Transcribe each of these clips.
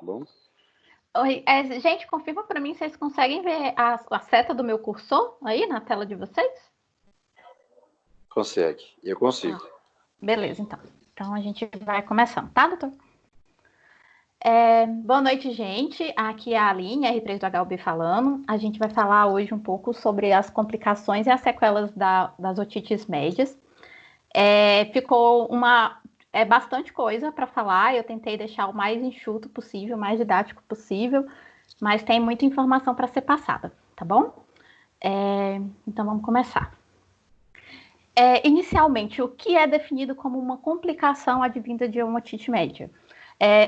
Bom? Oi, gente, confirma para mim se vocês conseguem ver a seta do meu cursor aí na tela de vocês? Consegue. Eu consigo. Beleza, então. Então a gente vai começando, tá, doutor? Boa noite, gente. Aqui é a Aline, R3 do HUB falando. A gente vai falar hoje um pouco sobre as complicações e as sequelas das otites médias. Ficou bastante coisa para falar. Eu tentei deixar o mais enxuto possível, o mais didático possível, mas tem muita informação para ser passada, tá bom? Então vamos começar. Inicialmente, o que é definido como uma complicação advinda de uma otite média?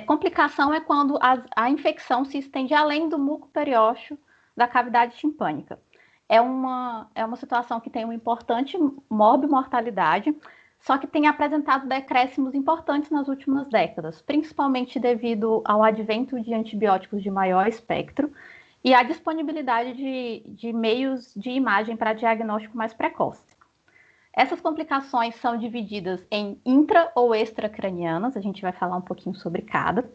Complicação é quando a infecção se estende além do muco periósteo da cavidade timpânica. É uma situação que tem uma importante morbimortalidade, só que tem apresentado decréscimos importantes nas últimas décadas, principalmente devido ao advento de antibióticos de maior espectro e à disponibilidade de meios de imagem para diagnóstico mais precoce. Essas complicações são divididas em intra- ou extracranianas, a gente vai falar um pouquinho sobre cada,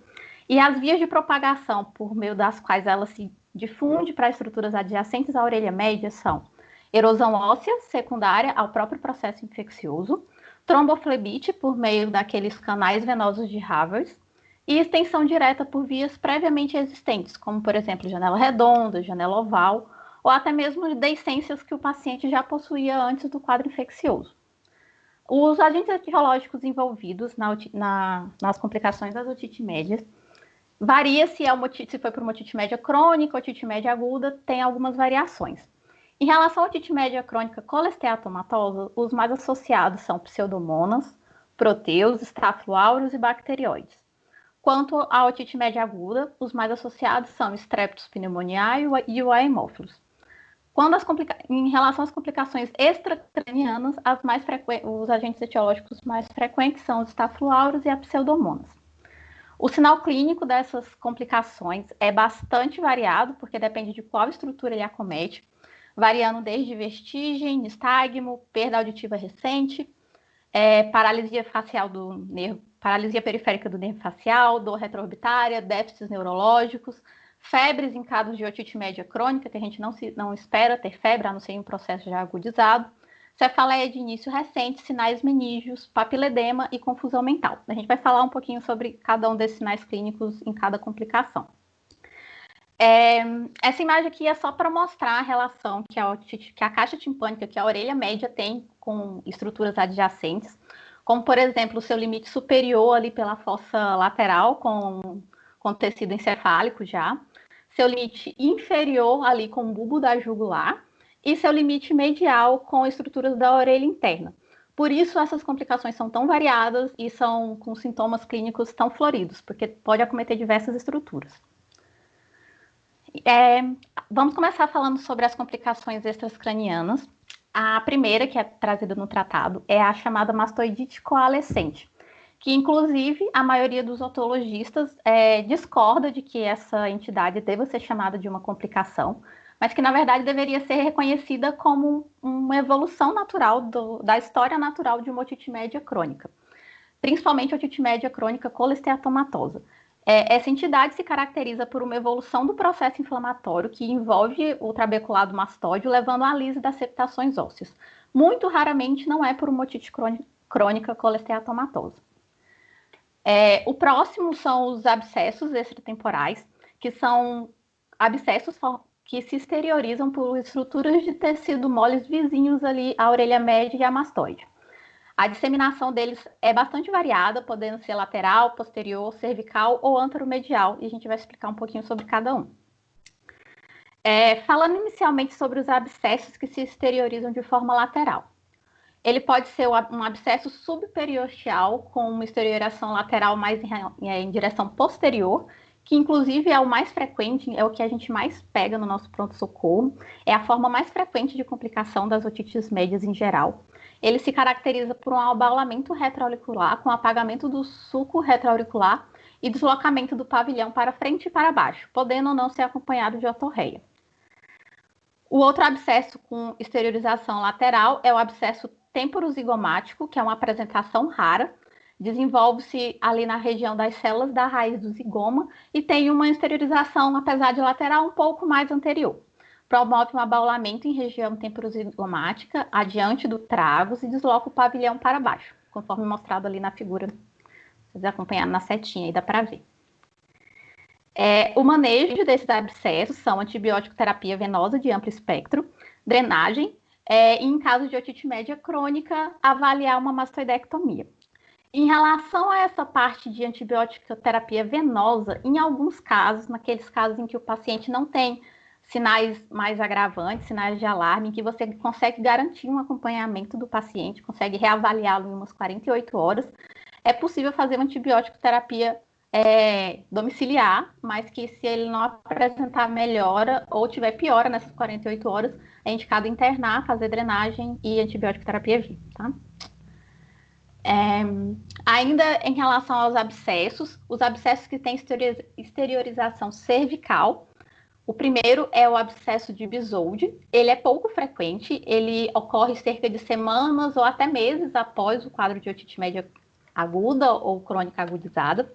e as vias de propagação por meio das quais ela se difunde para estruturas adjacentes à orelha média são erosão óssea secundária ao próprio processo infeccioso, tromboflebite por meio daqueles canais venosos de Havers e extensão direta por vias previamente existentes, como por exemplo janela redonda, janela oval, ou até mesmo deiscências que o paciente já possuía antes do quadro infeccioso. Os agentes etiológicos envolvidos nas complicações das otites médias varia se foi por uma otite média crônica ou otite média aguda, tem algumas variações. Em relação à otite média crônica colesteatomatosa, os mais associados são pseudomonas, proteus, Staphylo aureus e bacterióides. Quanto à otite média aguda, os mais associados são Streptococcus pneumoniae e o Haemophilus. Em relação às complicações extracranianas, os agentes etiológicos mais frequentes são os Staphylo aureus e a pseudomonas. O sinal clínico dessas complicações é bastante variado, porque depende de qual estrutura ele acomete, variando desde vestigem, nistagmo, perda auditiva recente, paralisia facial do nervo, paralisia periférica do nervo facial, dor retroorbitária, déficits neurológicos, febres em casos de otite média crônica, que a gente não espera ter febre, a não ser em um processo já agudizado, cefaleia de início recente, sinais menígeos, papiledema e confusão mental. A gente vai falar um pouquinho sobre cada um desses sinais clínicos em cada complicação. Essa imagem aqui é só para mostrar a relação que a caixa timpânica, que a orelha média tem com estruturas adjacentes, como, por exemplo, o seu limite superior ali pela fossa lateral com tecido encefálico já, seu limite inferior ali com o bulbo da jugular e seu limite medial com estruturas da orelha interna. Por isso, essas complicações são tão variadas e são com sintomas clínicos tão floridos, porque pode acometer diversas estruturas. Vamos começar falando sobre as complicações extracranianas. A primeira, que é trazida no tratado, é a chamada mastoidite coalescente, que inclusive a maioria dos otologistas discorda de que essa entidade deva ser chamada de uma complicação, mas que na verdade deveria ser reconhecida como uma evolução natural da história natural de uma otite média crônica, principalmente a otite média crônica colesteatomatosa. Essa entidade se caracteriza por uma evolução do processo inflamatório que envolve o trabeculado mastóide, levando à lise das septações ósseas. Muito raramente não é por uma otite crônica colesteatomatosa. O próximo são os abscessos extratemporais, que são abscessos que se exteriorizam por estruturas de tecido moles vizinhos ali à orelha média e à mastoide. A disseminação deles é bastante variada, podendo ser lateral, posterior, cervical ou anteromedial, e a gente vai explicar um pouquinho sobre cada um. Falando inicialmente sobre os abscessos que se exteriorizam de forma lateral. Ele pode ser um abscesso subperiosteal com uma exteriorização lateral mais em direção posterior, que inclusive é o mais frequente, é o que a gente mais pega no nosso pronto-socorro, é a forma mais frequente de complicação das otites médias em geral. Ele se caracteriza por um abaulamento retroauricular, com apagamento do sulco retroauricular e deslocamento do pavilhão para frente e para baixo, podendo ou não ser acompanhado de otorreia. O outro abscesso com exteriorização lateral é o abscesso temporozigomático, que é uma apresentação rara, Desenvolve-se ali na região das células da raiz do zigoma e tem uma exteriorização, apesar de lateral, um pouco mais anterior. Promove um abaulamento em região temporozigomática, adiante do tragus, e desloca o pavilhão para baixo, conforme mostrado ali na figura. Vocês acompanharam na setinha aí, dá para ver. O manejo desses abscessos são antibiótico terapia venosa de amplo espectro, drenagem, e em caso de otite média crônica, avaliar uma mastoidectomia. Em relação a essa parte de antibiótico terapia venosa, em alguns casos, naqueles casos em que o paciente não tem sinais mais agravantes, sinais de alarme, em que você consegue garantir um acompanhamento do paciente, consegue reavaliá-lo em umas 48 horas, é possível fazer uma antibiótico terapia domiciliar, mas que se ele não apresentar melhora ou tiver piora nessas 48 horas, é indicado internar, fazer drenagem e antibiótico terapia via, tá? Ainda em relação aos abscessos, os abscessos que têm exteriorização cervical, o primeiro é o abscesso de Bisoldi. Ele é pouco frequente, ele ocorre cerca de semanas ou até meses após o quadro de otite média aguda ou crônica agudizada.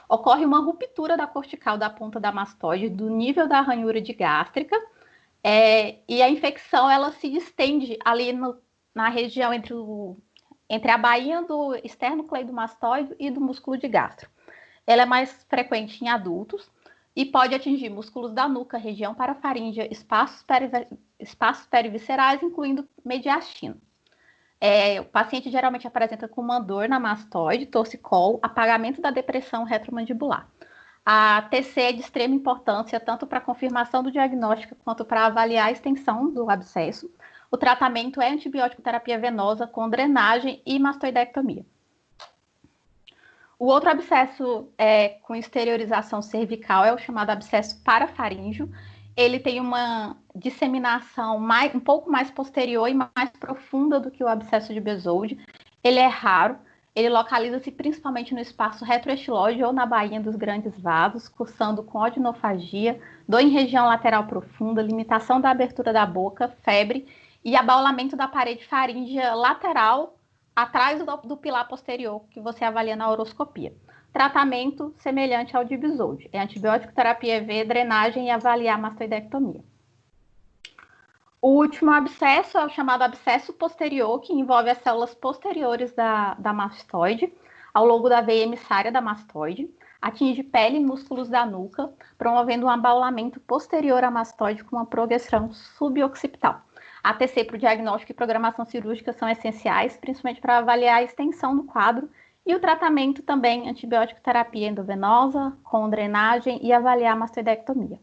Ocorre uma ruptura da cortical da ponta da mastoide do nível da ranhura de gástrica, e a infecção ela se estende ali na região entre a bainha do esternocleidomastoide e do músculo de gastro. Ela é mais frequente em adultos e pode atingir músculos da nuca, região parafaríngea, espaços periviscerais, incluindo mediastino. O paciente geralmente apresenta com uma dor na mastoide, torcicolo, apagamento da depressão retromandibular. A TC é de extrema importância tanto para a confirmação do diagnóstico quanto para avaliar a extensão do abscesso. O tratamento é antibiótico terapia venosa com drenagem e mastoidectomia. O outro abscesso com exteriorização cervical é o chamado abscesso parafaríngeo. Ele tem uma disseminação um pouco mais posterior e mais profunda do que o abscesso de Bezold. Ele é raro, ele localiza-se principalmente no espaço retroestilóide ou na bainha dos grandes vasos, cursando com odinofagia, dor em região lateral profunda, limitação da abertura da boca, febre e abaulamento da parede faríngea lateral atrás do pilar posterior, que você avalia na uroscopia. Tratamento semelhante ao de Bezold. É antibiótico terapia EV, drenagem e avaliar mastoidectomia. O último abscesso é o chamado abscesso posterior, que envolve as células posteriores da mastoide, ao longo da veia emissária da mastoide, atinge pele e músculos da nuca, promovendo um abaulamento posterior à mastoide com uma progressão suboccipital. A TC para o diagnóstico e programação cirúrgica são essenciais, principalmente para avaliar a extensão do quadro, e o tratamento também, antibiótico terapia endovenosa, com drenagem e avaliar a mastoidectomia.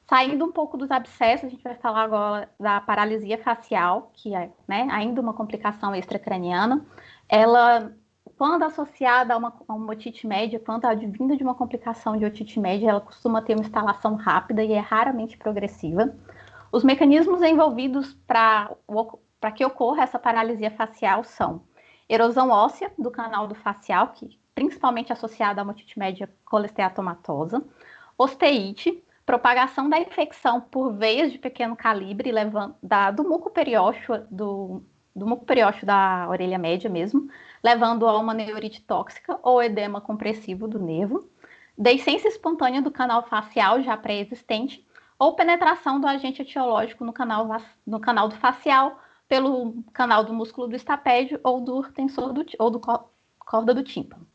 Saindo um pouco dos abscessos, a gente vai falar agora da paralisia facial, que é ainda uma complicação extracraniana. Ela, quando associada a uma otite média, quando advinda de uma complicação de otite média, ela costuma ter uma instalação rápida e é raramente progressiva. Os mecanismos envolvidos para que ocorra essa paralisia facial são erosão óssea do canal do facial, que principalmente associada a uma otite média colesteatomatosa, osteite, propagação da infecção por veias de pequeno calibre, do muco periósteo, do muco periósteo da orelha média mesmo, levando a uma neurite tóxica ou edema compressivo do nervo, deiscência espontânea do canal facial já pré-existente, ou penetração do agente etiológico no canal do facial, pelo canal do músculo do estapédio ou do tensor ou do corda do tímpano.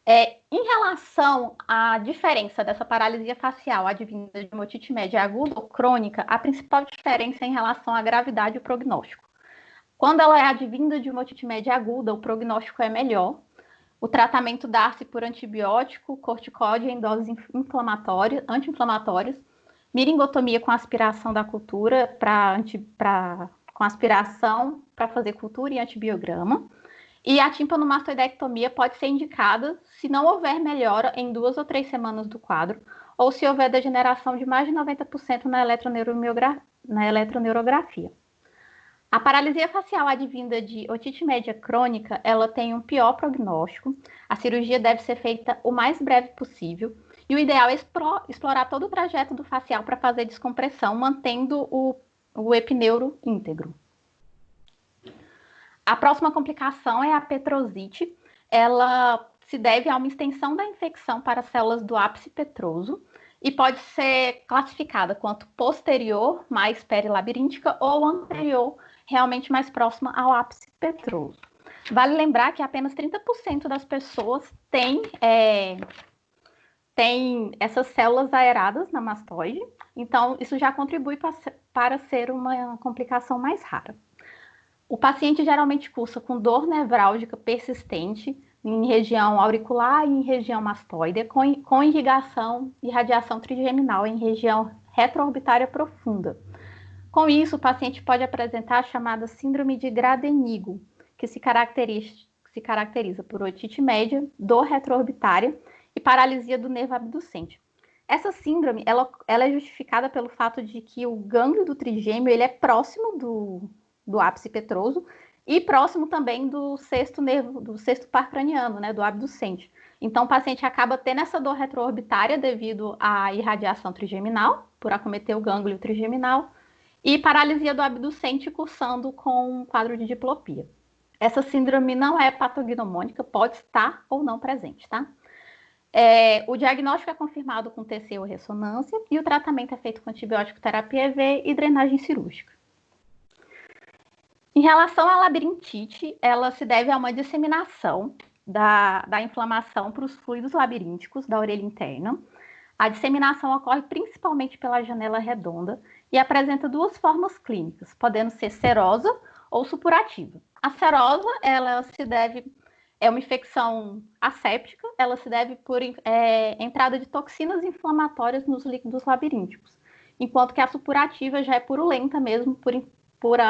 Em relação à diferença dessa paralisia facial advinda de uma otite média aguda ou crônica, a principal diferença é em relação à gravidade e o prognóstico. Quando ela é advinda de uma otite média aguda, o prognóstico é melhor. O tratamento dá-se por antibiótico, corticóide em doses anti-inflamatórias, miringotomia com aspiração da cultura, com aspiração para fazer cultura e antibiograma. E a timpanomastoidectomia pode ser indicada se não houver melhora em 2 ou 3 semanas do quadro, ou se houver degeneração de mais de 90% na eletroneurografia. A paralisia facial advinda de otite média crônica, ela tem um pior prognóstico. A cirurgia deve ser feita o mais breve possível. E o ideal é explorar todo o trajeto do facial para fazer descompressão, mantendo o epineuro íntegro. A próxima complicação é a petrosite. Ela se deve a uma extensão da infecção para células do ápice petroso e pode ser classificada quanto posterior, mais perilabiríntica, ou anterior, realmente mais próxima ao ápice petroso. Vale lembrar que apenas 30% das pessoas têm essas células aeradas na mastoide, então isso já contribui para ser uma complicação mais rara. O paciente geralmente cursa com dor nevrálgica persistente em região auricular e em região mastoide, com irrigação e radiação trigeminal em região retroorbitária profunda. Com isso, o paciente pode apresentar a chamada síndrome de Grade-Nigo, que se caracteriza por otite média, dor retroorbitária e paralisia do nervo abducente. Essa síndrome ela é justificada pelo fato de que o gânglio do trigêmeo ele é próximo do ápice petroso e próximo também do sexto par craniano, né, do abducente. Então, o paciente acaba tendo essa dor retroorbitária devido à irradiação trigeminal, por acometer o gânglio trigeminal, e paralisia do abducente cursando com um quadro de diplopia. Essa síndrome não é patognomônica, pode estar ou não presente, tá? O diagnóstico é confirmado com TC ou ressonância e o tratamento é feito com antibiótico terapia EV e drenagem cirúrgica. Em relação à labirintite, ela se deve a uma disseminação da inflamação para os fluidos labirínticos da orelha interna. A disseminação ocorre principalmente pela janela redonda e apresenta duas formas clínicas, podendo ser serosa ou supurativa. A serosa, é uma infecção asséptica, ela se deve por entrada de toxinas inflamatórias nos líquidos labirínticos, enquanto que a supurativa já é purulenta mesmo, por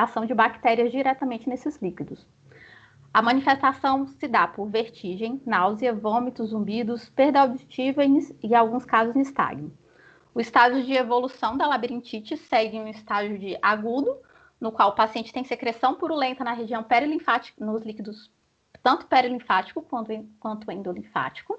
ação de bactérias diretamente nesses líquidos. A manifestação se dá por vertigem, náusea, vômitos, zumbidos, perda auditiva e, em alguns casos, nistagmo. O estágio de evolução da labirintite segue um estágio de agudo, no qual o paciente tem secreção purulenta na região perilinfática, nos líquidos tanto perilinfático quanto endolinfático.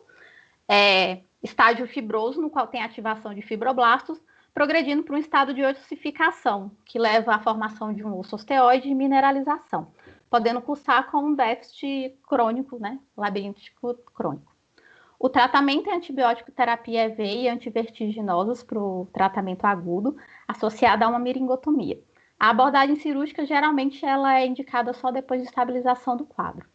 Estágio fibroso, no qual tem ativação de fibroblastos, progredindo para um estado de ossificação, que leva à formação de um osso osteoide e mineralização, podendo cursar com um déficit crônico, né, labiríntico crônico. O tratamento é antibiótico terapia EV e antivertiginosos para o tratamento agudo, associado a uma meringotomia. A abordagem cirúrgica, geralmente, ela é indicada só depois de estabilização do quadro.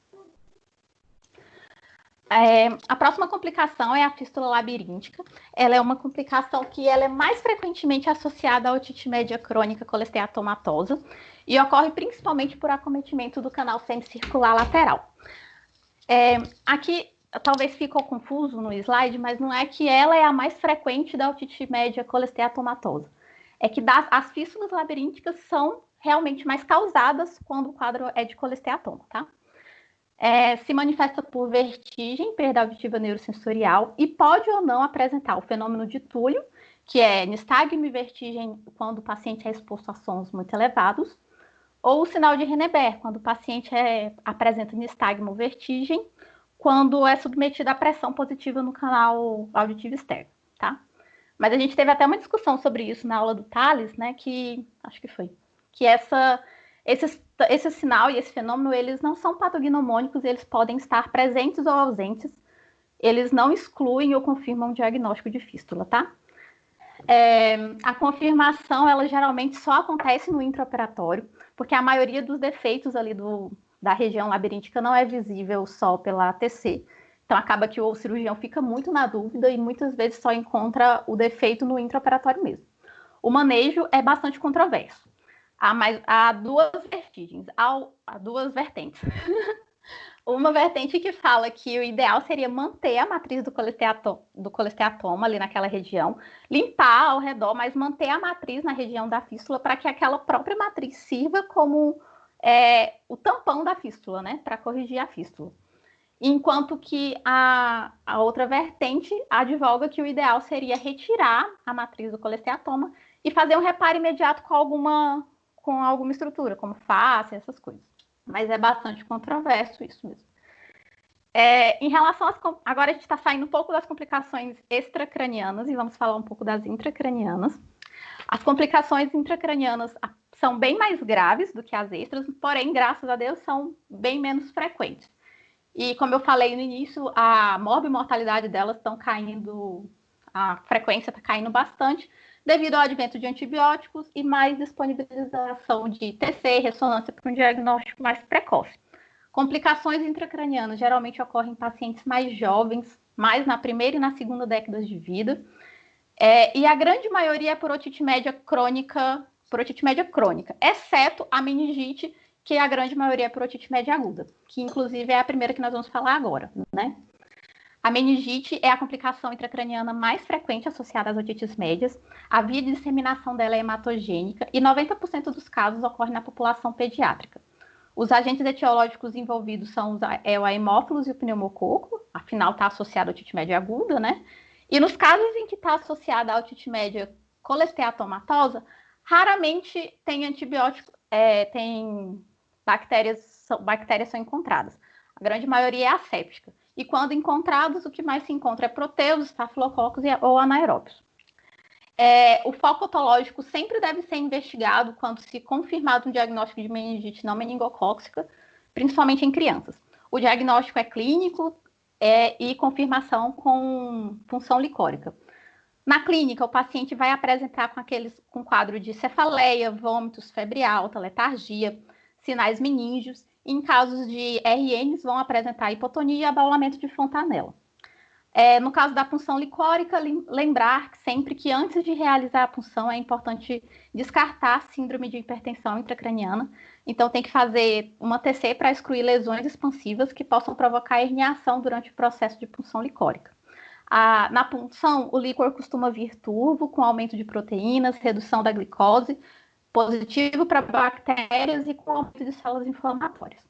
A próxima complicação é a fístula labiríntica. Ela é uma complicação que ela é mais frequentemente associada à otite média crônica colesteatomatosa e ocorre principalmente por acometimento do canal semicircular lateral. Aqui talvez ficou confuso no slide, mas não é que ela é a mais frequente da otite média colesteatomatosa. É que as fístulas labirínticas são realmente mais causadas quando o quadro é de colesteatoma, tá? Se manifesta por vertigem, perda auditiva neurosensorial e pode ou não apresentar o fenômeno de Túlio, que é nistagmo e vertigem quando o paciente é exposto a sons muito elevados, ou o sinal de Henneberg, quando o paciente apresenta nistagmo ou vertigem, quando é submetido à pressão positiva no canal auditivo externo, tá? Mas a gente teve até uma discussão sobre isso na aula do Thales, né, que esse sinal e esse fenômeno, eles não são patognomônicos, eles podem estar presentes ou ausentes, eles não excluem ou confirmam o diagnóstico de fístula, tá? A confirmação, ela geralmente só acontece no intraoperatório, porque a maioria dos defeitos ali da região labiríntica não é visível só pela TC. Então, acaba que o cirurgião fica muito na dúvida e muitas vezes só encontra o defeito no intraoperatório mesmo. O manejo é bastante controverso. Há duas vertentes. Uma vertente que fala que o ideal seria manter a matriz do colesteatoma ali naquela região, limpar ao redor, mas manter a matriz na região da fístula para que aquela própria matriz sirva como o tampão da fístula, né, para corrigir a fístula. Enquanto que a outra vertente advoga que o ideal seria retirar a matriz do colesteatoma e fazer um reparo imediato com alguma estrutura, como face, essas coisas. Mas é bastante controverso isso mesmo. Em relação agora a gente está saindo um pouco das complicações extracranianas e vamos falar um pouco das intracranianas. As complicações intracranianas são bem mais graves do que as extras, porém, graças a Deus, são bem menos frequentes. E como eu falei no início, a morbimortalidade delas estão caindo, a frequência está caindo bastante, devido ao advento de antibióticos e mais disponibilização de TC, ressonância para um diagnóstico mais precoce. Complicações intracranianas geralmente ocorrem em pacientes mais jovens, mais na primeira e na segunda década de vida, e a grande maioria é por otite média crônica, exceto a meningite, que a grande maioria é por otite média aguda, que inclusive é a primeira que nós vamos falar agora, né? A meningite é a complicação intracraniana mais frequente associada às otites médias. A via de disseminação dela é hematogênica e 90% dos casos ocorrem na população pediátrica. Os agentes etiológicos envolvidos são o Haemophilus e o pneumococo, afinal está associado à otite média aguda, né? E nos casos em que está associada à otite média colesteatomatosa, raramente tem antibiótico, tem bactérias são encontradas. A grande maioria é asséptica. E quando encontrados, o que mais se encontra é proteus, estafilococos ou anaeróbios. O foco otológico sempre deve ser investigado quando se confirmado um diagnóstico de meningite não meningocócica, principalmente em crianças. O diagnóstico é clínico e confirmação com função licórica. Na clínica, o paciente vai apresentar com quadro de cefaleia, vômitos, febre alta, letargia, sinais meníngeos. Em casos de RNs, vão apresentar hipotonia e abaulamento de fontanela. No caso da punção licórica, lembrar sempre que antes de realizar a punção é importante descartar a síndrome de hipertensão intracraniana. Então, tem que fazer uma TC para excluir lesões expansivas que possam provocar herniação durante o processo de punção licórica. Na punção, o líquor costuma vir turvo, com aumento de proteínas, redução da glicose, positivo para bactérias e com aumento de células inflamatórias.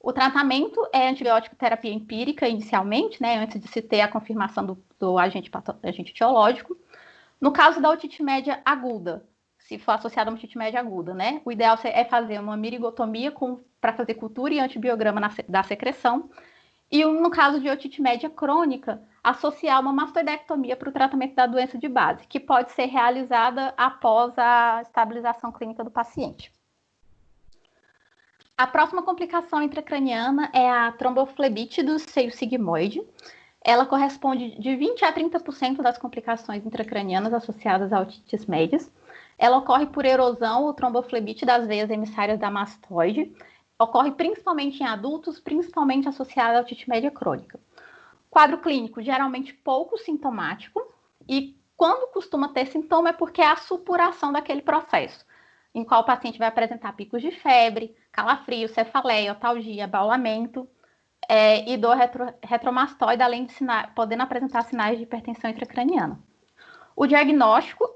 O tratamento é antibiótico terapia empírica inicialmente, né, antes de se ter a confirmação do agente etiológico. No caso da otite média aguda, se for associada a uma otite média aguda, né, o ideal é fazer uma mirigotomia para fazer cultura e antibiograma da secreção. E no caso de otite média crônica, associar uma mastoidectomia para o tratamento da doença de base, que pode ser realizada após a estabilização clínica do paciente. A próxima complicação intracraniana é a tromboflebite do seio sigmoide. Ela corresponde de 20% a 30% das complicações intracranianas associadas a otites médias. Ela ocorre por erosão ou tromboflebite das veias emissárias da mastoide. Ocorre principalmente em adultos, principalmente associada à otite média crônica. Quadro clínico geralmente pouco sintomático e quando costuma ter sintoma é porque é a supuração daquele processo, em qual o paciente vai apresentar picos de febre, calafrio, cefaleia, otalgia, abaulamento e dor retromastoide, além de podendo apresentar sinais de hipertensão intracraniana. O diagnóstico,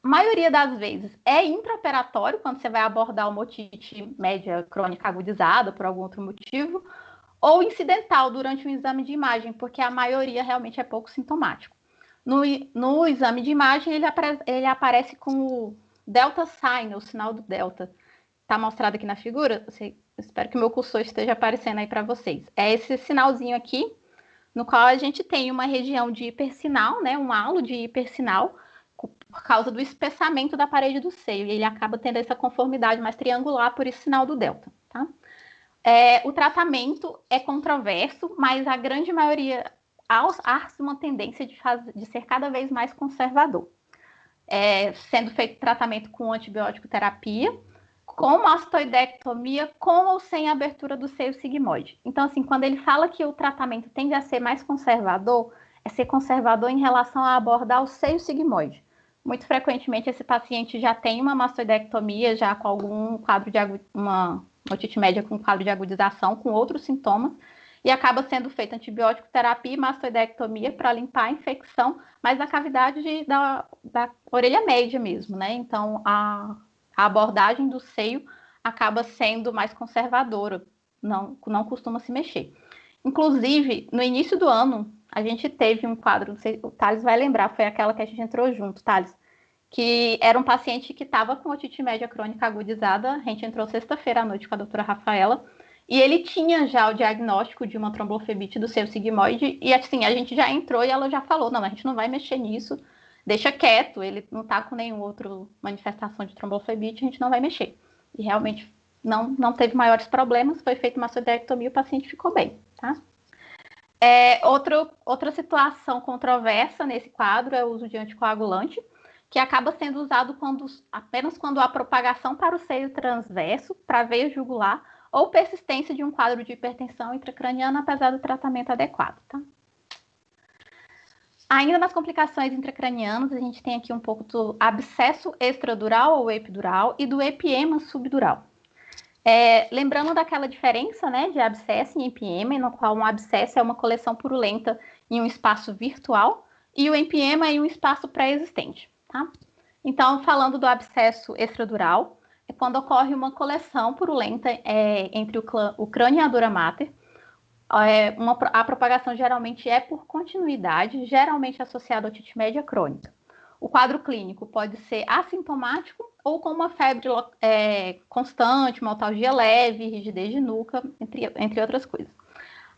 maioria das vezes, é intraoperatório, quando você vai abordar uma otite média crônica agudizada por algum outro motivo, ou incidental durante um exame de imagem, porque a maioria realmente é pouco sintomático. No exame de imagem, ele aparece com o delta sign, o sinal do delta. Está mostrado aqui na figura? Espero que o meu cursor esteja aparecendo aí para vocês. É esse sinalzinho aqui, no qual a gente tem uma região de hipersinal, né, um halo de hipersinal, por causa do espessamento da parede do seio. E ele acaba tendo essa conformidade mais triangular por esse sinal do delta, tá? O tratamento é controverso, mas a grande maioria há uma tendência de ser cada vez mais conservador. Sendo feito tratamento com antibiótico terapia, com mastoidectomia, com ou sem abertura do seio sigmoide. Então, assim, quando ele fala que o tratamento tende a ser mais conservador, é ser conservador em relação a abordar o seio sigmoide. Muito frequentemente, esse paciente já tem uma mastoidectomia, já com algum quadro de uma otite média com quadro de agudização, com outros sintomas, e acaba sendo feita antibiótico terapia e mastoidectomia para limpar a infecção, mas da cavidade da orelha média mesmo, né? Então, a abordagem do seio acaba sendo mais conservadora, não costuma se mexer. Inclusive, no início do ano, a gente teve um quadro, não sei, o Thales vai lembrar, foi aquela que a gente entrou junto, Thales, que era um paciente que estava com otite média crônica agudizada. A gente entrou sexta-feira à noite com a doutora Rafaela, e ele tinha já o diagnóstico de uma tromboflebite do seio sigmoide, e assim, a gente já entrou e ela já falou, não, a gente não vai mexer nisso, deixa quieto, ele não está com nenhuma outra manifestação de tromboflebite, a gente não vai mexer. E realmente não teve maiores problemas, foi feita uma mastoidectomia e o paciente ficou bem, tá? Outra situação controversa nesse quadro é o uso de anticoagulante, que acaba sendo usado apenas quando há propagação para o seio transverso, para a veia jugular, ou persistência de um quadro de hipertensão intracraniana, apesar do tratamento adequado, tá? Ainda nas complicações intracranianas, a gente tem aqui um pouco do abscesso extradural ou epidural e do epiema subdural. Lembrando daquela diferença, né, de abscesso e empiema, no qual um abscesso é uma coleção purulenta em um espaço virtual e o empiema em um espaço pré-existente, tá? Então, falando do abscesso extradural, é quando ocorre uma coleção purulenta entre o crânio e a dura mater. A propagação geralmente é por continuidade, geralmente associada a otite média crônica. O quadro clínico pode ser assintomático ou com uma febre constante, uma altalgia leve, rigidez de nuca, entre outras coisas.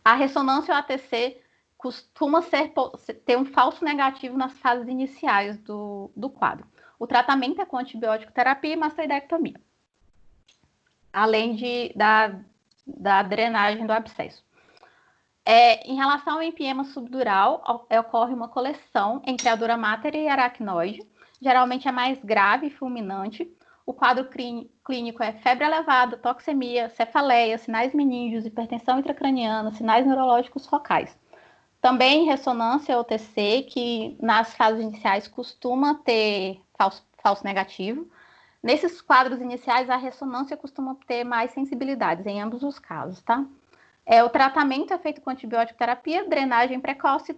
A ressonância ou ATC costuma ter um falso negativo nas fases iniciais do quadro. O tratamento é com antibiótico terapia e mastoidectomia, além da drenagem do abscesso. Em relação ao empiema subdural, ocorre uma coleção entre a dura mater e a aracnoide. Geralmente é mais grave e fulminante. O quadro clínico é febre elevada, toxemia, cefaleia, sinais meníngeos, hipertensão intracraniana, sinais neurológicos focais. Também ressonância OTC, que nas fases iniciais costuma ter falso negativo. Nesses quadros iniciais, a ressonância costuma ter mais sensibilidades em ambos os casos, tá? O tratamento é feito com antibiótico terapia, drenagem precoce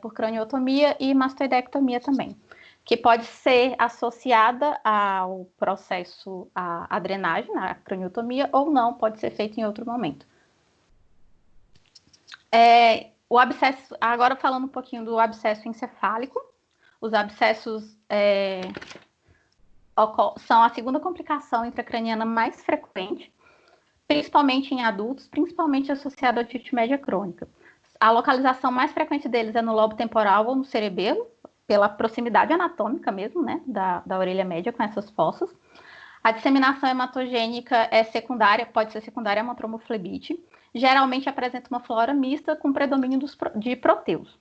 por craniotomia e mastoidectomia também, que pode ser associada ao processo, à drenagem, à craniotomia, ou não, pode ser feito em outro momento. O abscesso, agora falando um pouquinho do abscesso encefálico, os abscessos são a segunda complicação intracraniana mais frequente, principalmente em adultos, principalmente associado à otite média crônica. A localização mais frequente deles é no lobo temporal ou no cerebelo, pela proximidade anatômica mesmo, né, da orelha média com essas fossas. A disseminação hematogênica é secundária, pode ser secundária a uma tromboflebite. Geralmente apresenta uma flora mista com predomínio de proteus.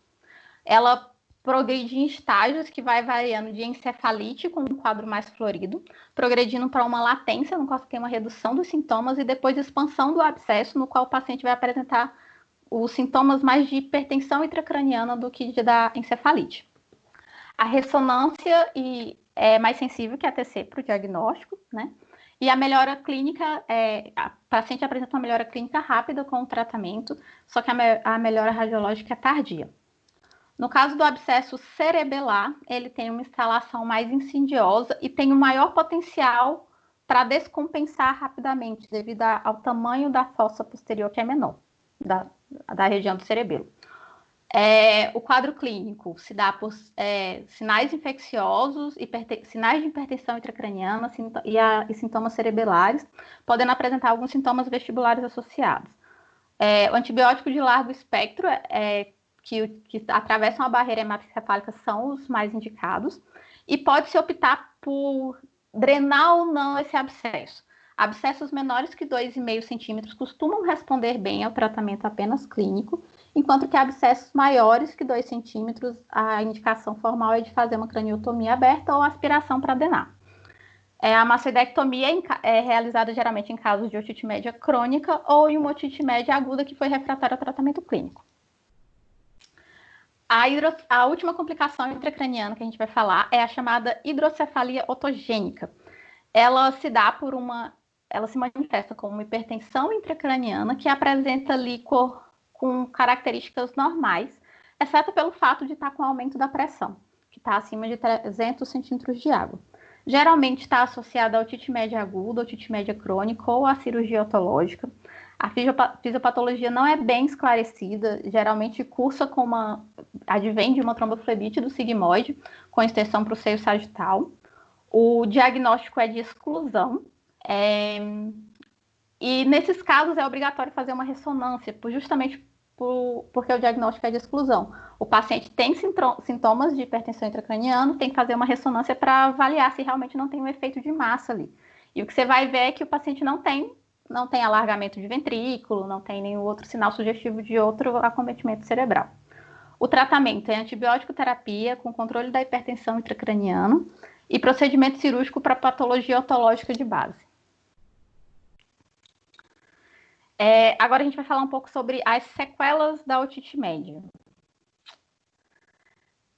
Ela progride em estágios que vai variando de encefalite com um quadro mais florido, progredindo para uma latência, no qual você tem uma redução dos sintomas, e depois expansão do abscesso, no qual o paciente vai apresentar os sintomas mais de hipertensão intracraniana do que da encefalite. A ressonância é mais sensível que a TC para o diagnóstico, né? E a melhora clínica, a paciente apresenta uma melhora clínica rápida com o tratamento, só que a melhora radiológica é tardia. No caso do abscesso cerebelar, ele tem uma instalação mais insidiosa e tem um maior potencial para descompensar rapidamente, devido ao tamanho da fossa posterior, que é menor, da região do cerebelo. O quadro clínico se dá por sinais infecciosos, sinais de hipertensão intracraniana e sintomas cerebelares, podendo apresentar alguns sintomas vestibulares associados. O antibiótico de largo espectro que atravessam a barreira hematoencefálica são os mais indicados, e pode-se optar por drenar ou não esse abscesso. Abscessos menores que 2,5 centímetros costumam responder bem ao tratamento apenas clínico, enquanto que abscessos maiores que 2 centímetros, a indicação formal é de fazer uma craniotomia aberta ou aspiração para drenar. A mastoidectomia é realizada geralmente em casos de otite média crônica ou em uma otite média aguda que foi refratária ao tratamento clínico. A última complicação intracraniana que a gente vai falar é a chamada hidrocefalia otogênica. Ela se manifesta como uma hipertensão intracraniana que apresenta líquor com características normais, exceto pelo fato de estar com aumento da pressão, que está acima de 300 centímetros de água. Geralmente está associada a otite média aguda, otite média crônica ou a cirurgia otológica. A fisiopatologia não é bem esclarecida, geralmente cursa advém de uma tromboflebite do sigmoide, com extensão para o seio sagital. O diagnóstico é de exclusão, e nesses casos é obrigatório fazer uma ressonância, justamente porque o diagnóstico é de exclusão. O paciente tem sintomas de hipertensão intracraniana, tem que fazer uma ressonância para avaliar se realmente não tem um efeito de massa ali. E o que você vai ver é que o paciente não tem alargamento de ventrículo, não tem nenhum outro sinal sugestivo de outro acometimento cerebral. O tratamento é antibiótico terapia com controle da hipertensão intracraniana e procedimento cirúrgico para patologia otológica de base. Agora a gente vai falar um pouco sobre as sequelas da otite média.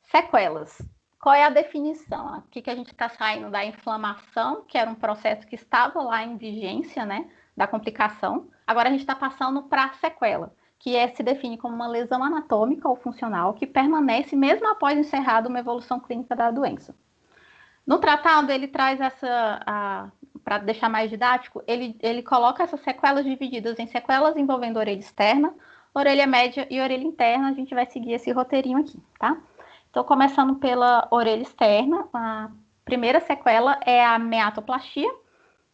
Sequelas. Qual é a definição? Aqui que a gente está saindo da inflamação, que era um processo que estava lá em vigência, né, da complicação. Agora a gente está passando para a sequela, que se define como uma lesão anatômica ou funcional que permanece mesmo após encerrada uma evolução clínica da doença. No tratado, ele traz para deixar mais didático, ele coloca essas sequelas divididas em sequelas envolvendo orelha externa, orelha média e orelha interna. A gente vai seguir esse roteirinho aqui, tá? Então, começando pela orelha externa, a primeira sequela é a meatoplastia,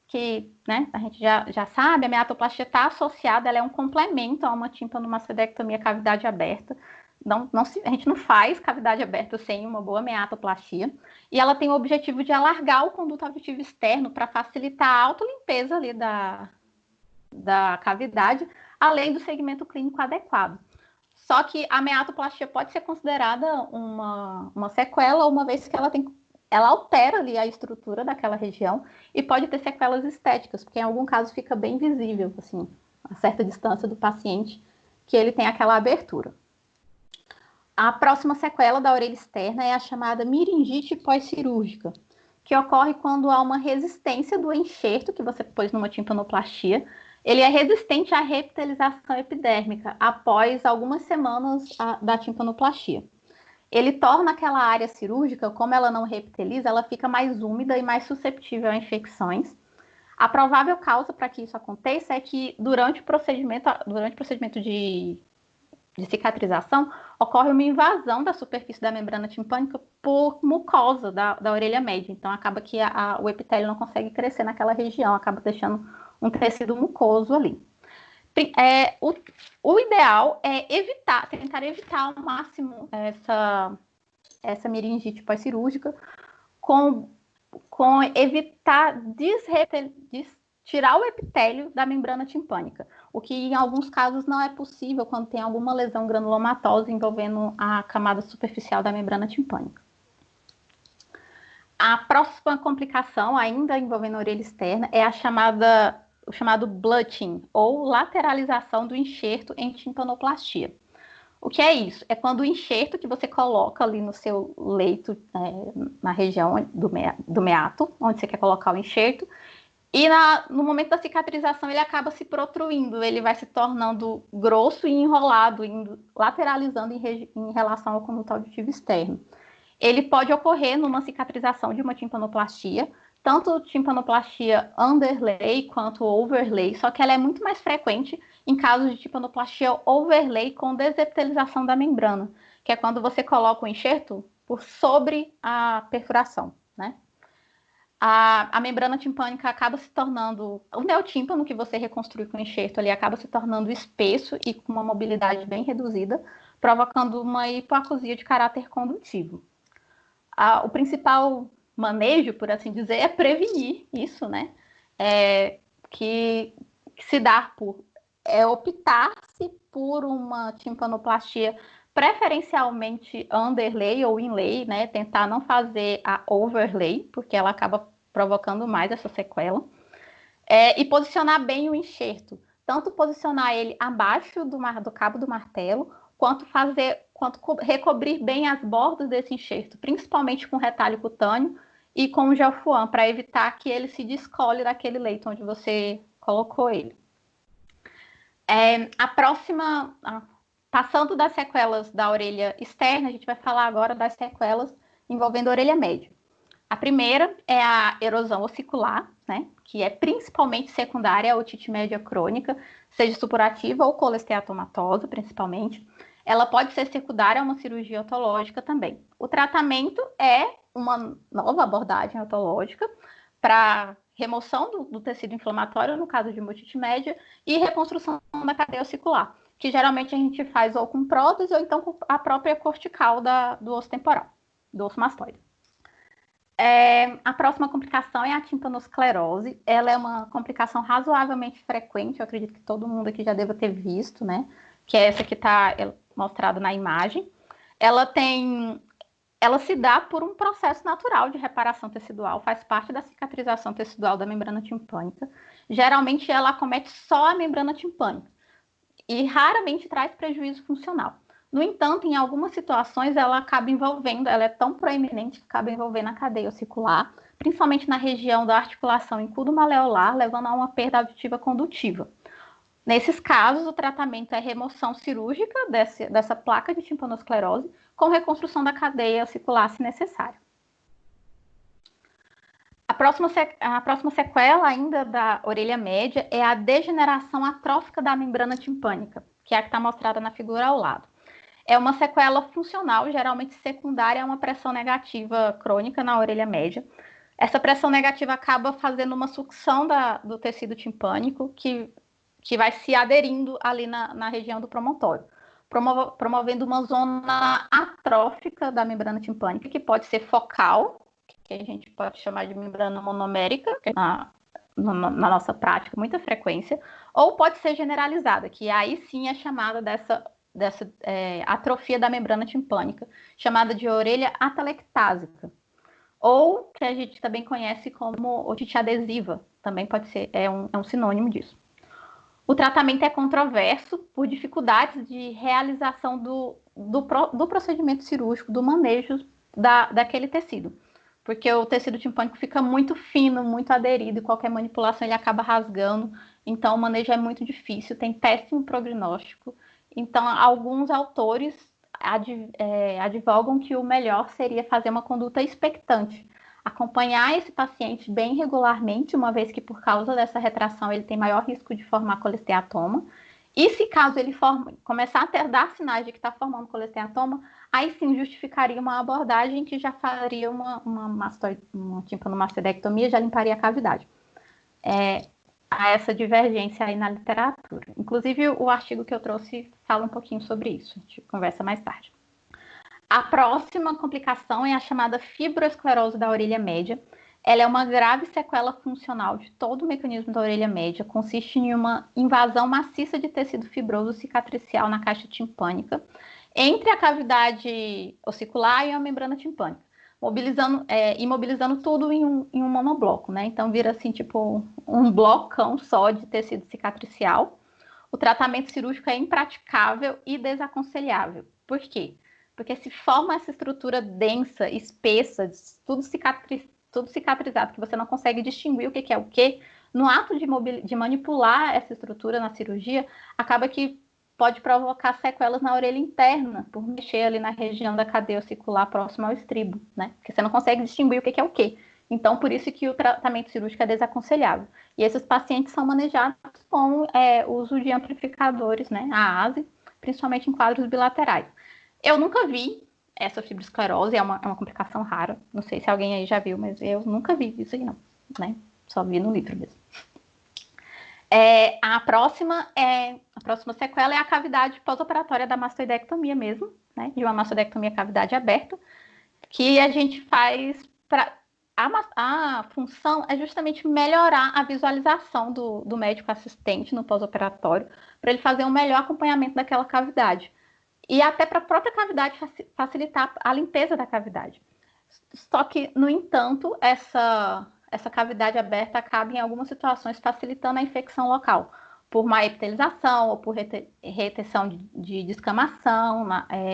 que, né, a gente já sabe, a meatoplastia está associada, ela é um complemento a uma timpanomastroidectomia cavidade aberta. A gente não faz cavidade aberta sem uma boa meatoplastia. E ela tem o objetivo de alargar o conduto auditivo externo para facilitar a autolimpeza ali da cavidade, além do segmento clínico adequado. Só que a meatoplastia pode ser considerada uma sequela, uma vez que ela altera ali a estrutura daquela região e pode ter sequelas estéticas, porque em algum caso fica bem visível, assim, a certa distância do paciente, que ele tem aquela abertura. A próxima sequela da orelha externa é a chamada miringite pós-cirúrgica, que ocorre quando há uma resistência do enxerto que você pôs numa timpanoplastia. Ele é resistente à repitelização epidérmica após algumas semanas da timpanoplastia. Ele torna aquela área cirúrgica, como ela não repiteliza, ela fica mais úmida e mais susceptível a infecções. A provável causa para que isso aconteça é que durante o procedimento de cicatrização, ocorre uma invasão da superfície da membrana timpânica por mucosa da orelha média. Então, acaba que o epitélio não consegue crescer naquela região, acaba deixando um tecido mucoso ali. O ideal é tentar evitar ao máximo essa meningite pós-cirúrgica, com evitar tirar o epitélio da membrana timpânica, o que em alguns casos não é possível quando tem alguma lesão granulomatosa envolvendo a camada superficial da membrana timpânica. A próxima complicação, ainda envolvendo a orelha externa, é o chamado blutting, ou lateralização do enxerto em timpanoplastia. O que é isso? É quando o enxerto que você coloca ali no seu leito, na região do meato, onde você quer colocar o enxerto, e no momento da cicatrização ele acaba se protruindo, ele vai se tornando grosso e enrolado, lateralizando em relação ao conduto auditivo externo. Ele pode ocorrer numa cicatrização de uma timpanoplastia, tanto timpanoplastia underlay quanto overlay, só que ela é muito mais frequente em casos de timpanoplastia overlay com desepitelização da membrana, que é quando você coloca o enxerto por sobre a perfuração, né? A membrana timpânica acaba se tornando... O neotímpano que você reconstrui com o enxerto ali acaba se tornando espesso e com uma mobilidade bem reduzida, provocando uma hipoacusia de caráter condutivo. O principal manejo, por assim dizer, é prevenir isso, né? Que se dá optar-se por uma timpanoplastia preferencialmente underlay ou inlay, né? Tentar não fazer a overlay, porque ela acaba provocando mais essa sequela. E posicionar bem o enxerto. Tanto posicionar ele abaixo do cabo do martelo, quanto recobrir bem as bordas desse enxerto, principalmente com retalho cutâneo e com gel fuan, para evitar que ele se descole daquele leito onde você colocou ele. A próxima... Passando das sequelas da orelha externa, a gente vai falar agora das sequelas envolvendo a orelha média. A primeira é a erosão ossicular, né, que é principalmente secundária à otite média crônica, seja supurativa ou colesteatomatosa, principalmente. Ela pode ser secundária a uma cirurgia otológica também. O tratamento é uma nova abordagem otológica para remoção do tecido inflamatório, no caso de uma otite média, e reconstrução da cadeia ossicular. que geralmente a gente faz ou com prótese ou então com a própria cortical do osso temporal, do osso mastoide. A próxima complicação é a timpanosclerose. Ela é uma complicação razoavelmente frequente, eu acredito que todo mundo aqui já deva ter visto, né? Que é essa que está mostrada na imagem. Ela se dá por um processo natural de reparação tecidual, faz parte da cicatrização tecidual da membrana timpânica. Geralmente ela acomete só a membrana timpânica e raramente traz prejuízo funcional. No entanto, em algumas situações, ela é tão proeminente que acaba envolvendo a cadeia ossicular, principalmente na região da articulação incudo-maleolar, levando a uma perda auditiva condutiva. Nesses casos, o tratamento é remoção cirúrgica dessa placa de timpanosclerose, com reconstrução da cadeia ossicular, se necessário. A próxima sequela ainda da orelha média é a degeneração atrófica da membrana timpânica, que é a que está mostrada na figura ao lado. É uma sequela funcional, geralmente secundária a uma pressão negativa crônica na orelha média. Essa pressão negativa acaba fazendo uma sucção do tecido timpânico, que vai se aderindo ali na região do promontório, promovendo uma zona atrófica da membrana timpânica, que pode ser focal, que a gente pode chamar de membrana monomérica, que na nossa prática, muita frequência, ou pode ser generalizada, que aí sim é chamada dessa atrofia da membrana timpânica, chamada de orelha atelectásica, ou que a gente também conhece como otite adesiva, também pode ser, é um sinônimo disso. O tratamento é controverso por dificuldades de realização do procedimento cirúrgico, do manejo daquele tecido, porque o tecido timpânico fica muito fino, muito aderido, e qualquer manipulação ele acaba rasgando, então o manejo é muito difícil, tem péssimo prognóstico. Então, alguns autores advogam que o melhor seria fazer uma conduta expectante, acompanhar esse paciente bem regularmente, uma vez que por causa dessa retração ele tem maior risco de formar colesteatoma. E se caso ele começar a dar sinais de que está formando colesteatoma, aí sim justificaria uma abordagem que já faria uma timpanomastodectomia, já limparia a cavidade. Há essa divergência aí na literatura. Inclusive, o artigo que eu trouxe fala um pouquinho sobre isso. A gente conversa mais tarde. A próxima complicação é a chamada fibroesclerose da orelha média. Ela é uma grave sequela funcional de todo o mecanismo da orelha média. Consiste em uma invasão maciça de tecido fibroso cicatricial na caixa timpânica, entre a cavidade ossicular e a membrana timpânica, imobilizando tudo em um monobloco, né? Então vira assim, tipo, um blocão só de tecido cicatricial. O tratamento cirúrgico é impraticável e desaconselhável. Por quê? Porque se forma essa estrutura densa, espessa, tudo cicatrizado, que você não consegue distinguir o que é o que, no ato de manipular essa estrutura na cirurgia, acaba que pode provocar sequelas na orelha interna, por mexer ali na região da cadeia ossicular próxima ao estribo, né? Porque você não consegue distinguir o que é o que. Então, por isso que o tratamento cirúrgico é desaconselhável. E esses pacientes são manejados com uso de amplificadores, né? A ASE, principalmente em quadros bilaterais. Eu nunca vi essa fibroesclerose, é uma complicação rara. Não sei se alguém aí já viu, mas eu nunca vi isso aí não, né? Só vi no livro mesmo. A próxima sequela é a cavidade pós-operatória da mastoidectomia mesmo, né? De uma mastoidectomia cavidade aberta, que a gente faz a função é justamente melhorar a visualização do médico assistente no pós-operatório, para ele fazer um melhor acompanhamento daquela cavidade. E até para a própria cavidade facilitar a limpeza da cavidade. Só que, no entanto, essa cavidade aberta acaba em algumas situações facilitando a infecção local, por má epitelização ou por retenção de descamação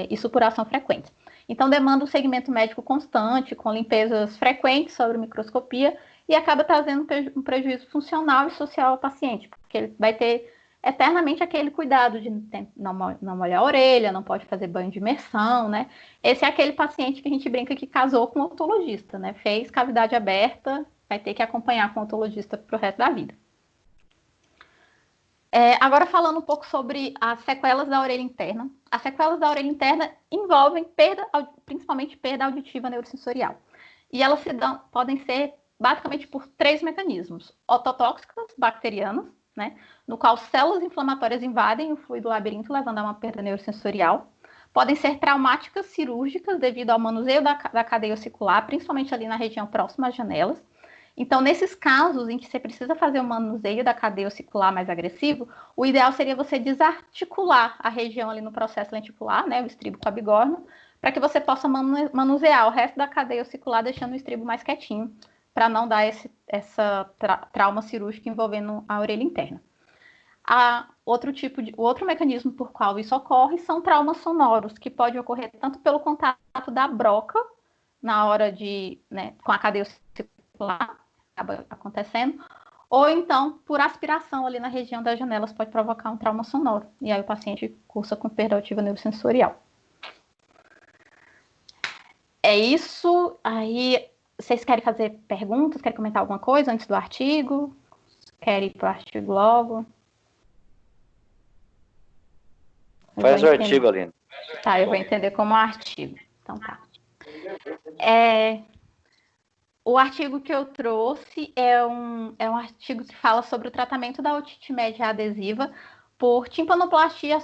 e supuração frequente. Então, demanda um segmento médico constante, com limpezas frequentes sobre microscopia, e acaba trazendo um prejuízo funcional e social ao paciente, porque ele vai ter eternamente aquele cuidado de não molhar a orelha, não pode fazer banho de imersão, né? Esse é aquele paciente que a gente brinca que casou com o otologista, né? Fez cavidade aberta, vai ter que acompanhar com o otologista pro resto da vida. Agora falando um pouco sobre as sequelas da orelha interna. As sequelas da orelha interna envolvem principalmente perda auditiva neurosensorial. E elas podem ser basicamente por 3 mecanismos: ototóxicas, bacterianas, né, no qual células inflamatórias invadem o fluido labirinto, levando a uma perda neurosensorial. Podem ser traumáticas cirúrgicas devido ao manuseio da cadeia ossicular, principalmente ali na região próxima às janelas. Então, nesses casos em que você precisa fazer o manuseio da cadeia ossicular mais agressivo, o ideal seria você desarticular a região ali no processo lenticular, né, o estribo com a bigorna, para que você possa manusear o resto da cadeia ossicular, deixando o estribo mais quietinho, para não dar essa trauma cirúrgica envolvendo a orelha interna. O outro mecanismo por qual isso ocorre são traumas sonoros, que pode ocorrer tanto pelo contato da broca na hora de, né, com a cadeia ossicular, acaba acontecendo, ou então por aspiração ali na região das janelas pode provocar um trauma sonoro, e aí o paciente cursa com perda auditiva neurosensorial. É isso. Aí, vocês querem fazer perguntas? Querem comentar alguma coisa antes do artigo? Querem ir para o artigo logo? Faz o artigo, Aline. Tá, eu vou entender como artigo. Então tá. O artigo que eu trouxe é um artigo que fala sobre o tratamento da otite média adesiva por timpanoplastia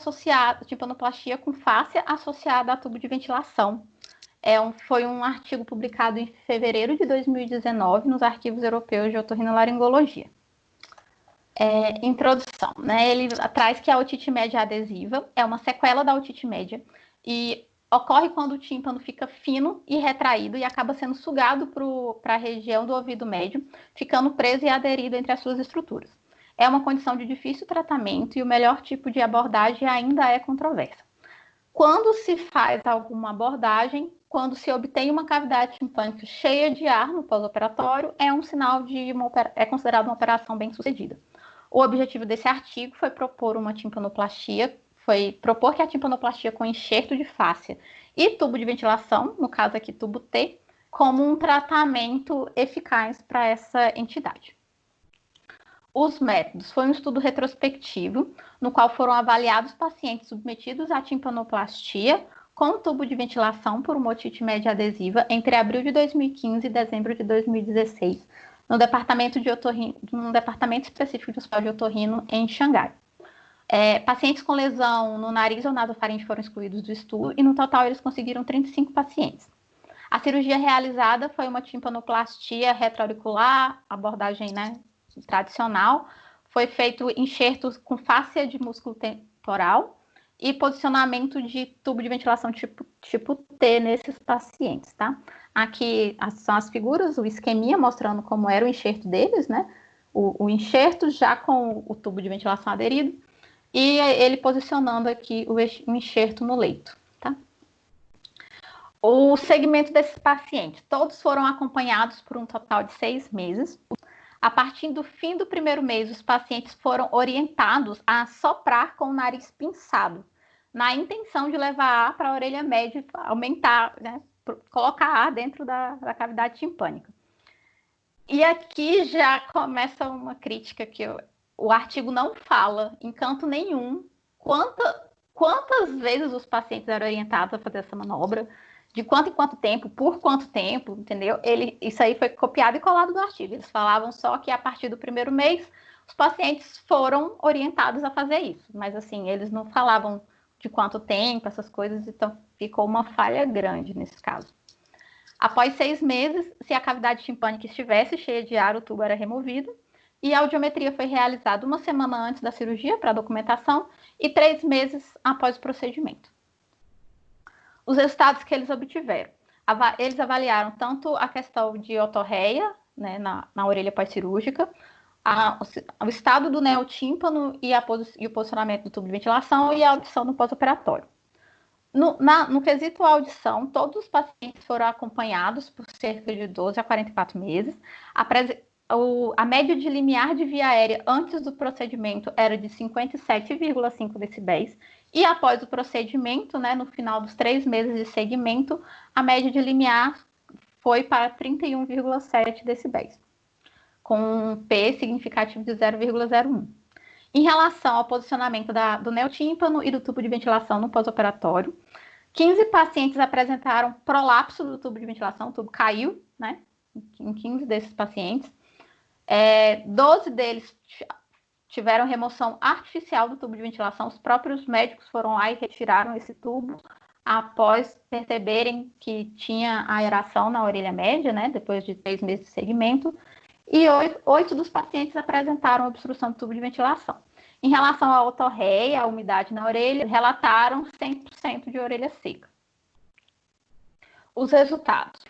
com fáscia associada a tubo de ventilação. Foi um artigo publicado em fevereiro de 2019 nos Arquivos Europeus de Otorrinolaringologia. Introdução, né? Ele traz que a otite média adesiva é uma sequela da otite média e ocorre quando o tímpano fica fino e retraído e acaba sendo sugado para a região do ouvido médio, ficando preso e aderido entre as suas estruturas. É uma condição de difícil tratamento e o melhor tipo de abordagem ainda é controversa. Quando se faz alguma abordagem, quando se obtém uma cavidade timpânica cheia de ar no pós-operatório, é um sinal é considerado uma operação bem-sucedida. O objetivo desse artigo foi propor uma timpanoplastia, que a timpanoplastia com enxerto de fáscia e tubo de ventilação, no caso aqui tubo T, como um tratamento eficaz para essa entidade. Os métodos foi um estudo retrospectivo, no qual foram avaliados pacientes submetidos à timpanoplastia com tubo de ventilação por uma otite média adesiva entre abril de 2015 e dezembro de 2016, num departamento específico de hospital de otorrino em Xangai. Pacientes com lesão no nariz ou nasofaringe foram excluídos do estudo e no total eles conseguiram 35 pacientes. A cirurgia realizada foi uma timpanoplastia retroauricular, abordagem, né, tradicional. Foi feito enxertos com fáscia de músculo temporal e posicionamento de tubo de ventilação tipo T nesses pacientes, tá? Aqui são as figuras, o esqueminha mostrando como era o enxerto deles, né? O enxerto já com o tubo de ventilação aderido e ele posicionando aqui o enxerto no leito, tá? O segmento desses pacientes, todos foram acompanhados por um total de 6 meses. A partir do fim do primeiro mês, os pacientes foram orientados a soprar com o nariz pinçado, na intenção de levar ar para a orelha média, aumentar, né, colocar ar dentro da cavidade timpânica. E aqui já começa uma crítica que o artigo não fala em canto nenhum quantas vezes os pacientes eram orientados a fazer essa manobra, de quanto em quanto tempo, por quanto tempo, entendeu? Isso aí foi copiado e colado do artigo. Eles falavam só que a partir do primeiro mês os pacientes foram orientados a fazer isso, mas assim, eles não falavam de quanto tempo, essas coisas, então ficou uma falha grande nesse caso. Após 6 meses, se a cavidade timpânica estivesse cheia de ar, o tubo era removido e a audiometria foi realizada 1 semana antes da cirurgia para documentação e 3 meses após o procedimento. Os resultados que eles obtiveram. Eles avaliaram tanto a questão de otorreia, né, na orelha pós-cirúrgica, o estado do neotímpano e o posicionamento do tubo de ventilação e a audição no pós-operatório. No quesito audição, todos os pacientes foram acompanhados por cerca de 12 a 44 meses. A média de limiar de via aérea antes do procedimento era de 57,5 decibéis. E após o procedimento, né, no final dos 3 meses de segmento, a média de limiar foi para 31,7 decibéis, com um P significativo de 0,01. Em relação ao posicionamento do neotímpano e do tubo de ventilação no pós-operatório, 15 pacientes apresentaram prolapso do tubo de ventilação, o tubo caiu, né, em 15 desses pacientes. 12 deles tiveram remoção artificial do tubo de ventilação. Os próprios médicos foram lá e retiraram esse tubo após perceberem que tinha aeração na orelha média, né, depois de 3 meses de segmento, e 8 dos pacientes apresentaram obstrução do tubo de ventilação. Em relação à otorreia, a umidade na orelha, relataram 100% de orelha seca. Os resultados.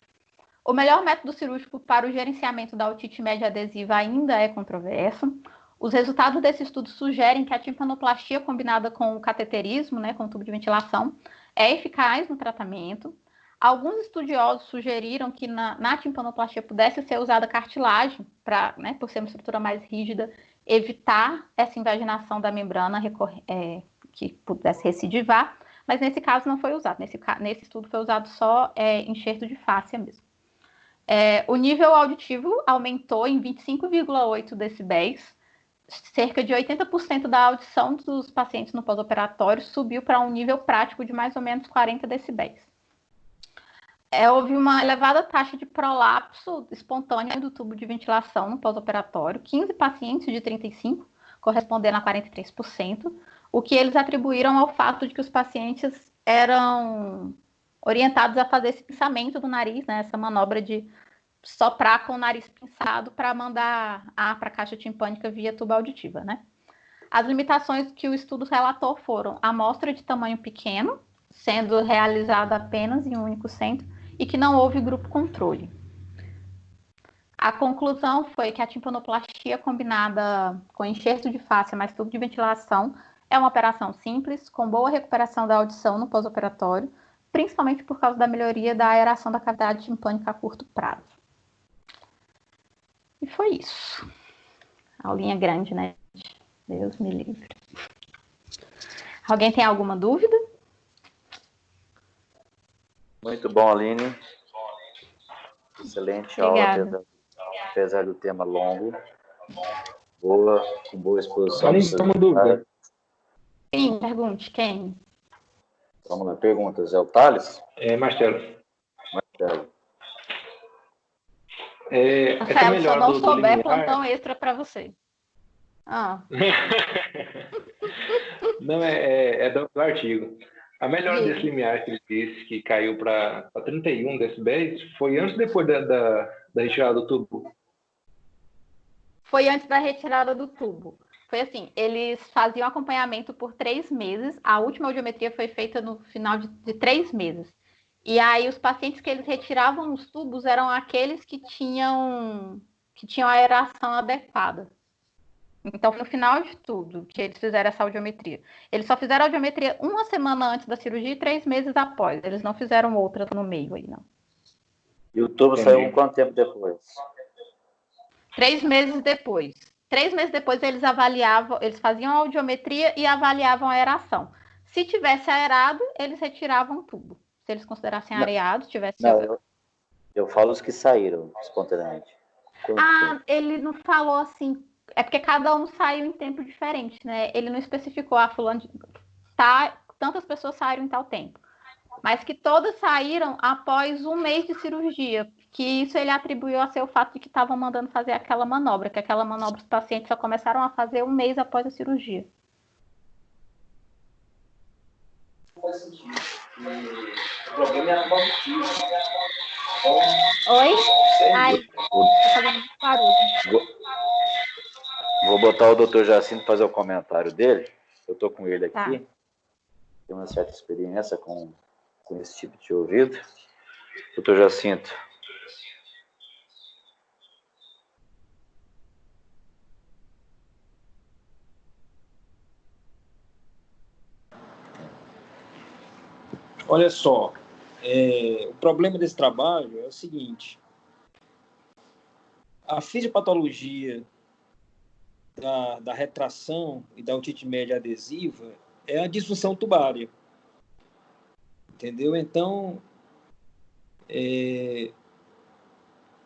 O melhor método cirúrgico para o gerenciamento da otite média adesiva ainda é controverso. Os resultados desse estudo sugerem que a timpanoplastia combinada com o cateterismo, né, com o tubo de ventilação, é eficaz no tratamento. Alguns estudiosos sugeriram que na timpanoplastia pudesse ser usada cartilagem, para, né, por ser uma estrutura mais rígida, evitar essa invaginação da membrana que pudesse recidivar, mas nesse caso não foi usado. Nesse estudo foi usado só enxerto de fáscia mesmo. O nível auditivo aumentou em 25,8 decibéis. Cerca de 80% da audição dos pacientes no pós-operatório subiu para um nível prático de mais ou menos 40 decibéis. Houve uma elevada taxa de prolapso espontâneo do tubo de ventilação no pós-operatório, 15 pacientes de 35, correspondendo a 43%, o que eles atribuíram ao fato de que os pacientes eram orientados a fazer esse pinçamento do nariz, né, essa manobra de soprar com o nariz pinçado para mandar ar para a caixa timpânica via tuba auditiva, né? As limitações que o estudo relatou foram amostra de tamanho pequeno, sendo realizada apenas em um único centro, e que não houve grupo controle. A conclusão foi que a timpanoplastia combinada com enxerto de fáscia mais tubo de ventilação é uma operação simples, com boa recuperação da audição no pós-operatório, principalmente por causa da melhoria da aeração da cavidade timpânica a curto prazo. E foi isso. Aulinha grande, né? Deus me livre. Alguém tem alguma dúvida? Muito bom, Aline. Excelente aula, apesar do tema longo. Com boa exposição. Aline, tem uma dúvida? Sim, pergunte. Quem? Vamos lá, perguntas. É o Thales? Marcelo. Marcelo. Marcelo, se eu não souber, plantão extra para você. Não, é do artigo. A melhora desse limiar que ele disse, que caiu para 31 decibéis, foi antes ou depois da retirada do tubo? Foi antes da retirada do tubo. Foi assim, eles faziam acompanhamento por 3 meses, a última audiometria foi feita no final de 3 meses. E aí os pacientes que eles retiravam os tubos eram aqueles que tinham aeração adequada. Então, no final de tudo, que eles fizeram essa audiometria. Eles só fizeram a audiometria 1 semana antes da cirurgia e 3 meses após. Eles não fizeram outra no meio aí, não. E o tubo saiu quanto tempo depois? 3 meses depois. 3 meses depois eles faziam a audiometria e avaliavam a aeração. Se tivesse aerado, eles retiravam o tubo. Se eles considerassem areado, tivesse... Não, eu falo os que saíram espontaneamente. Ele não falou assim... É porque cada um saiu em tempo diferente, né? Ele não especificou, fulano tantas pessoas saíram em tal tempo. Mas que todas saíram após 1 mês de cirurgia. Que isso ele atribuiu a ser o fato de que estavam mandando fazer aquela manobra. Que aquela manobra os pacientes só começaram a fazer 1 mês após a cirurgia. Faz sentido. O problema é a auditivo. Oi? Ai, tô fazendo barulho. Vou botar o Dr. Jacinto fazer o comentário dele. Eu estou com ele aqui. Tá. Tem uma certa experiência com esse tipo de ouvido. Dr. Jacinto. Olha só, o problema desse trabalho é o seguinte: a fisiopatologia da retração e da otite média adesiva é a disfunção tubária. Entendeu? Então,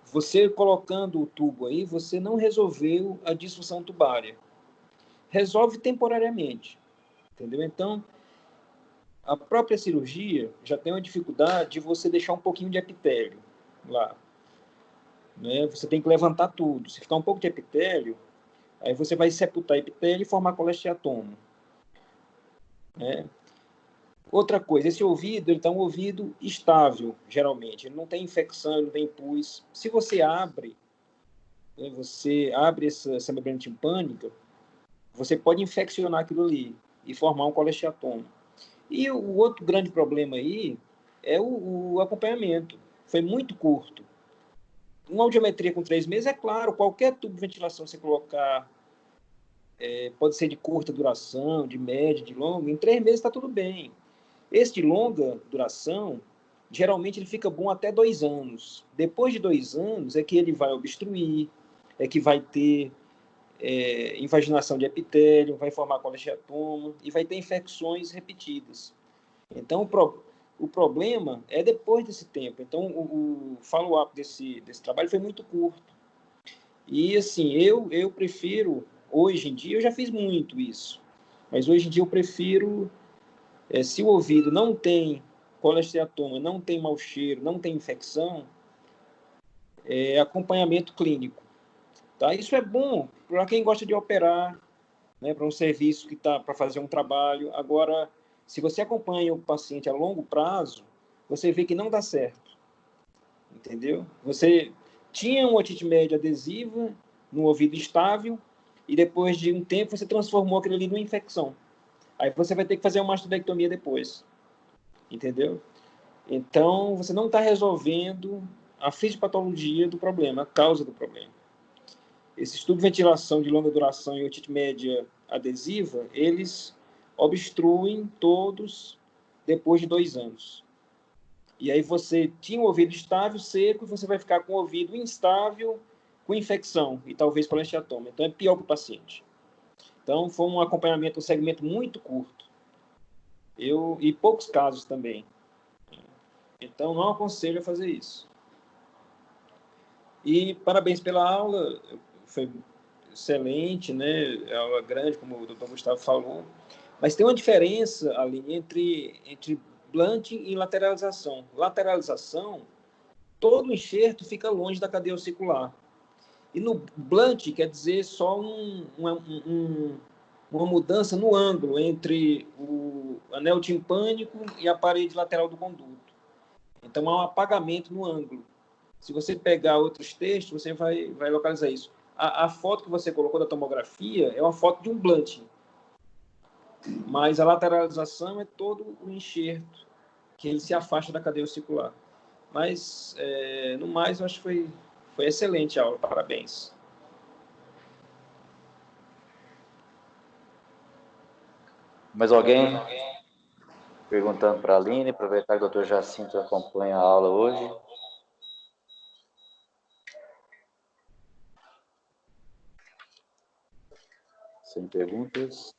você colocando o tubo aí, você não resolveu a disfunção tubária. Resolve temporariamente. Entendeu? Então, a própria cirurgia já tem uma dificuldade de você deixar um pouquinho de epitélio lá. Né? Você tem que levantar tudo. Se ficar um pouco de epitélio, Aí você vai sepultar epitélio e formar colesteatoma. Né? Outra coisa, esse ouvido, ele está um ouvido estável, geralmente. Ele não tem infecção, ele não tem pus. Se você abre, né, essa membrana timpânica, você pode infeccionar aquilo ali e formar um colesteatoma. E o outro grande problema aí é o acompanhamento. Foi muito curto. Uma audiometria com 3 meses, é claro, qualquer tubo de ventilação que você colocar, pode ser de curta duração, de média, de longa, em 3 meses está tudo bem. Esse de longa duração, geralmente ele fica bom até 2 anos. Depois de 2 anos é que ele vai obstruir, é que vai ter invaginação de epitélio, vai formar colesteatoma e vai ter infecções repetidas. Então, o problema é depois desse tempo. Então, o follow-up desse trabalho foi muito curto. E, assim, eu prefiro, hoje em dia, eu já fiz muito isso, mas hoje em dia eu prefiro, se o ouvido não tem colesteatoma, não tem mau cheiro, não tem infecção, acompanhamento clínico. Tá? Isso é bom para quem gosta de operar, né, para um serviço que está para fazer um trabalho. Agora, se você acompanha o paciente a longo prazo, você vê que não dá certo. Entendeu? Você tinha uma otite média adesiva no ouvido estável e depois de um tempo você transformou aquilo ali numa infecção. Aí você vai ter que fazer uma mastodectomia depois. Entendeu? Então, você não está resolvendo a fisiopatologia do problema, a causa do problema. Esses tubos de ventilação de longa duração e otite média adesiva, eles obstruem todos depois de 2 anos. E aí você tinha um ouvido estável, seco, e você vai ficar com o ouvido instável, com infecção e talvez colesteatoma. Então é pior para o paciente. Então foi um acompanhamento, um segmento muito curto. E poucos casos também. Então não aconselho a fazer isso. E parabéns pela aula, foi excelente, né? É aula grande, como o Dr. Gustavo falou. Mas tem uma diferença ali entre blunting e lateralização. Lateralização, todo o enxerto fica longe da cadeia auricular. E no blunt quer dizer só uma mudança no ângulo entre o anel timpânico e a parede lateral do conduto. Então, há um apagamento no ângulo. Se você pegar outros textos, você vai localizar isso. A foto que você colocou da tomografia é uma foto de um blunting. Mas a lateralização é todo o enxerto, que ele se afasta da cadeia auricular. Mas, no mais, eu acho que foi excelente a aula. Parabéns. Mais alguém perguntando para a Aline? Aproveitar que o Dr. Jacinto acompanha a aula hoje. Sem perguntas.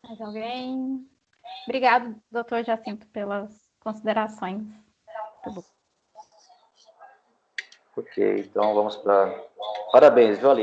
Mais alguém? Obrigado, doutor Jacinto, pelas considerações. Muito bom. Ok, então vamos para... Parabéns, viu, Aline?